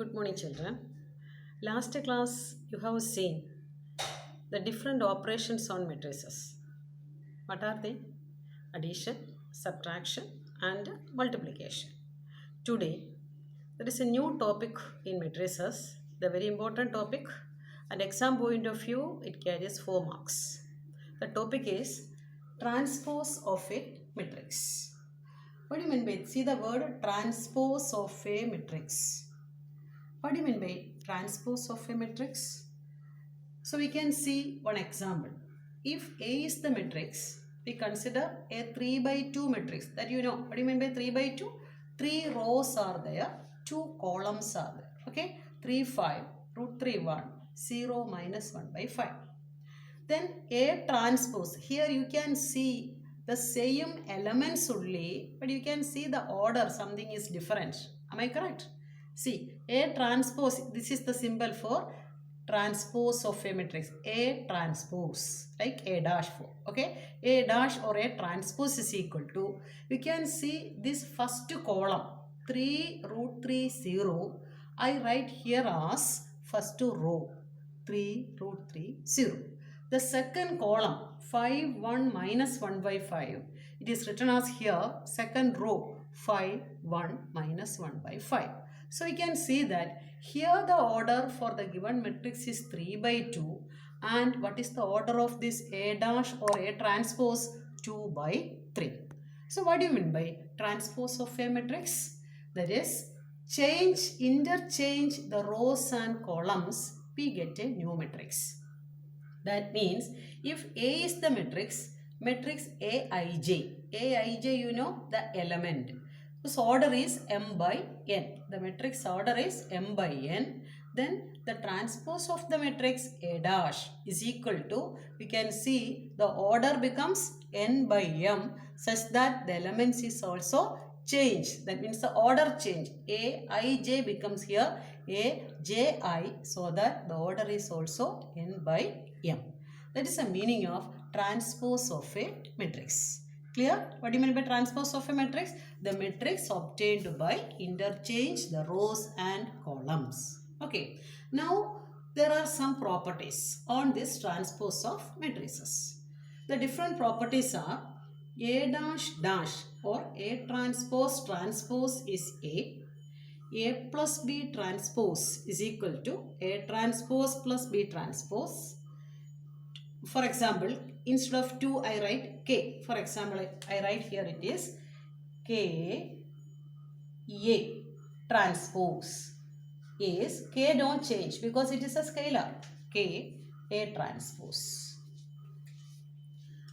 Good morning, children. Last class, you have seen the different operations on matrices. What are they? Addition, subtraction, and multiplication. Today, there is a new topic in matrices, the very important topic, and exam point of view, it carries 4 marks. The topic is transpose of a matrix. What do you mean by see the word transpose of a matrix? What do you mean by transpose of a matrix? So we can see one example. If A is the matrix, we consider a 3 by 2 matrix. That you know. What do you mean by 3 by 2? 3 rows are there, 2 columns are there. Okay? 3, 5, root 3, 1, 0 minus 1 by 5. Then A transpose. Here you can see the same elements only, but you can see the order, something is different. Am I correct? See, A transpose, this is the symbol for transpose of a matrix. A transpose, like A dash for. Okay, A dash or A transpose is equal to, you can see this first column, 3 root 3 0. I write here as first row, 3 root 3 0. The second column, 5 1 minus 1 by 5. It is written as here, second row, 5 1 minus 1 by 5. So we can see that here the order for the given matrix is 3 by 2, and what is the order of this A dash or A transpose? 2 by 3. So what do you mean by transpose of a matrix? That is, interchange the rows and columns, we get a new matrix. That means if A is the matrix Aij, Aij you know the element. This order is m by n. The matrix order is m by n. Then the transpose of the matrix A dash is equal to, we can see the order becomes n by m such that the elements is also changed. That means the order change. Aij becomes here Aji, so that the order is also n by m. That is the meaning of transpose of a matrix. Clear? What do you mean by transpose of a matrix? The matrix obtained by interchange the rows and columns. Okay. Now, there are some properties on this transpose of matrices. The different properties are A dash dash or A transpose is A plus B transpose is equal to A transpose plus B transpose. For example, instead of 2 I write K. For example, I write here it is K A transpose is K don't change because it is a scalar. K A transpose.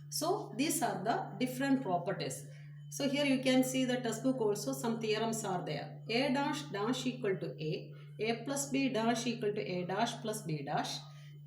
So these are the different properties. So here you can see the textbook also some theorems are there. A dash dash equal to A plus B dash equal to A dash plus B dash.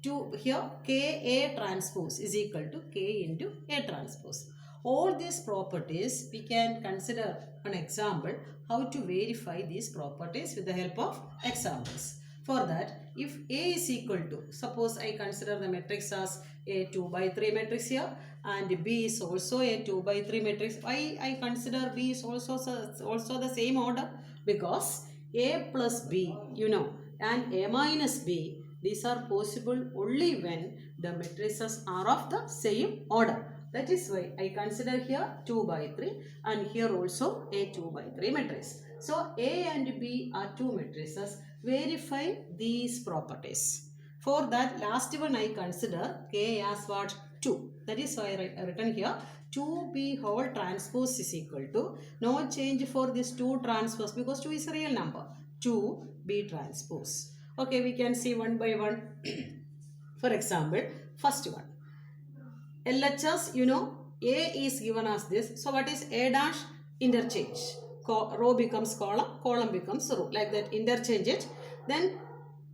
To here Ka transpose is equal to K into A transpose. All these properties we can consider an example how to verify these properties with the help of examples. For that, if A is equal to, suppose I consider the matrix as a 2 by 3 matrix here, and B is also a 2 by 3 matrix. Why I consider B is also the same order? Because A plus B, you know, and A minus B, these are possible only when the matrices are of the same order. That is why I consider here 2 by 3 and here also a 2 by 3 matrix. So A and B are two matrices. Verify these properties. For that, last one I consider K as what? 2. That is why I written here 2B whole transpose is equal to, no change for this 2 transpose because 2 is a real number, 2B transpose. Okay, we can see one by one. For example, first one. LHS, you know, A is given as this. So, what is A dash? Interchange. Row becomes column, column becomes row. Like that, interchange it. Then,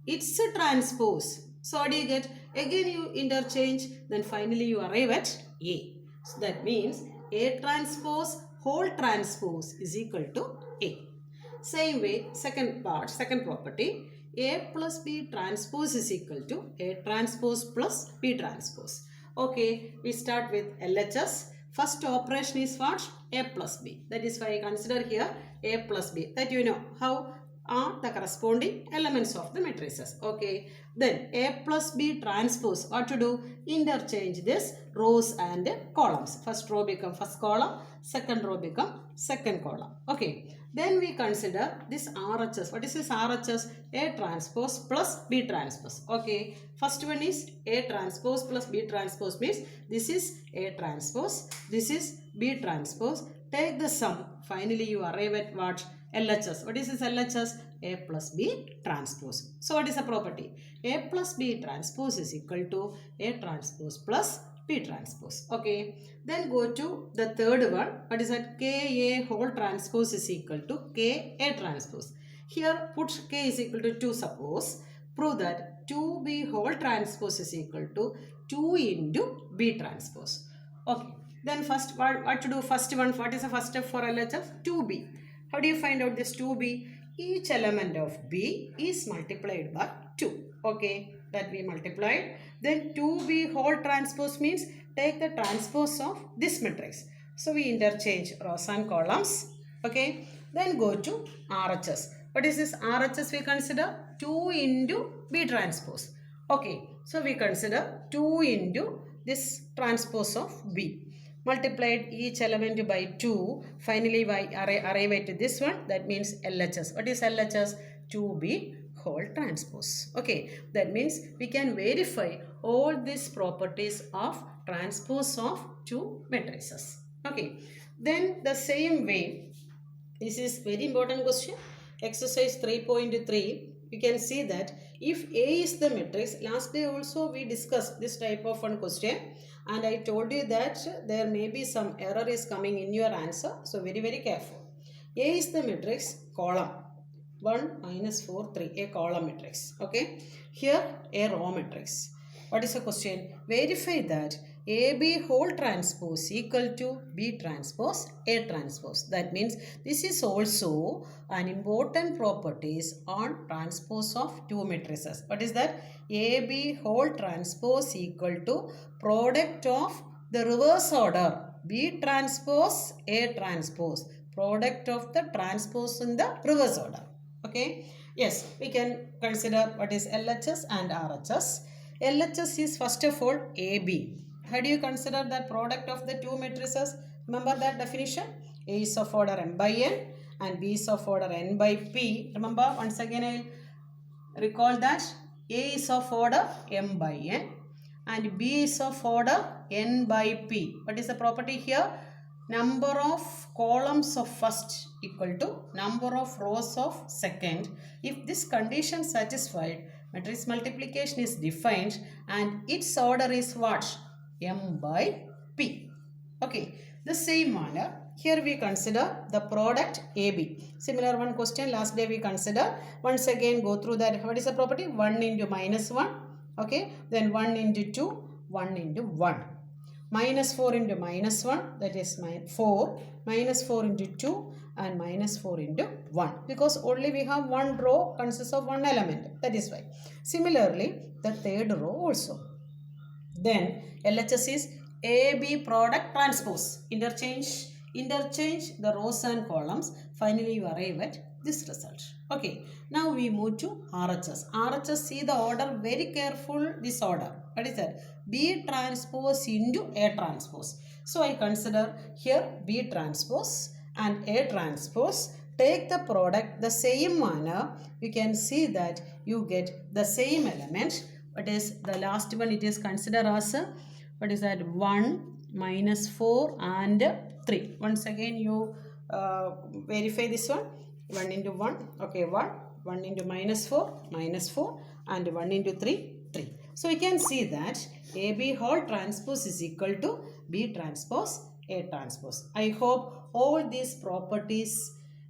it's a transpose. So, what do you get? Again, you interchange. Then, finally, you arrive at A. So, that means A transpose whole transpose is equal to A. Same way, second property. A plus B transpose is equal to A transpose plus B transpose. Okay, we start with LHS. First operation is what? A plus B. That is why I consider here A plus B. That you know how are the corresponding elements of the matrices. Okay. Then A plus B transpose. What to do? Interchange this rows and columns. First row become first column. Second row become second column. Okay. Then we consider this RHS. What is this RHS? A transpose plus B transpose. Okay. First one is A transpose plus B transpose means this is A transpose. This is B transpose. Take the sum. Finally you arrive at what? LHS. What is this LHS? A plus B transpose. So what is the property? A plus B transpose is equal to A transpose plus B transpose. Okay. Then go to the third one. What is that? Ka whole transpose is equal to Ka transpose. Here put K is equal to 2 suppose. Prove that 2B whole transpose is equal to 2 into B transpose. Okay. Then first what to do? First one. What is the first step for LHS? 2B. How do you find out this 2B? Each element of B is multiplied by 2. Okay, that we multiplied. Then 2B whole transpose means take the transpose of this matrix. So we interchange rows and columns. Okay, then go to RHS. What is this RHS we consider? 2 into B transpose. Okay, so we consider 2 into this transpose of B. Multiplied each element by 2. Finally, we arrive at this one. That means LHS. What is LHS? 2B whole transpose. Okay. That means we can verify all these properties of transpose of two matrices. Okay. Then the same way, this is very important question. Exercise 3.3. You can see that if A is the matrix, last day also we discussed this type of one question. And I told you that there may be some error is coming in your answer. So very careful. A is the matrix column. 1, -4, 3. A column matrix. Okay. Here a row matrix. What is the question? Verify that AB whole transpose equal to B transpose A transpose. That means this is also an important properties on transpose of two matrices. What is that? AB whole transpose equal to product of the reverse order B transpose A transpose. Product of the transpose in the reverse order. Okay. Yes, we can consider what is LHS and RHS. LHS is first of all AB. How do you consider that product of the two matrices? Remember that definition? A is of order m by n and B is of order n by p. Remember, once again I recall that A is of order m by n and B is of order n by p. What is the property here? Number of columns of first equal to number of rows of second. If this condition satisfied, matrix multiplication is defined and its order is what? M by P. Okay, the same manner here we consider the product AB. Similar one question last day we consider. Once again go through that. What is the property? 1 into -1. Okay, then 1 into 2, 1 into 1. -4 into -1, that is 4. -4 into 2 and -4 into 1. Because only we have one row consists of one element. That is why. Similarly, the third row also. Then LHS is AB product transpose. Interchange the rows and columns. Finally, you arrive at this result. Okay. Now we move to RHS. RHS, see the order, very careful this order. What is that? B transpose into A transpose. So I consider here B transpose and A transpose. Take the product the same manner. You can see that you get the same element. What is the last one? It is considered as what is that? 1, -4 and 3. Once again you verify this one. 1 into 1. Okay, 1. 1 into -4 and 1 into 3, 3. So you can see that AB whole transpose is equal to B transpose A transpose. I hope all these properties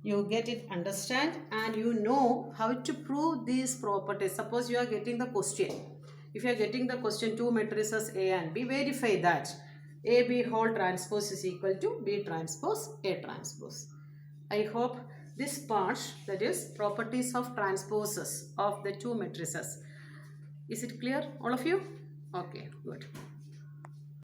you get it, understand, and you know how to prove these properties. Suppose you are getting the question. If you are getting the question, two matrices A and B, verify that AB whole transpose is equal to B transpose A transpose. I hope this part, that is properties of transposes of the two matrices. Is it clear, all of you? Okay, good.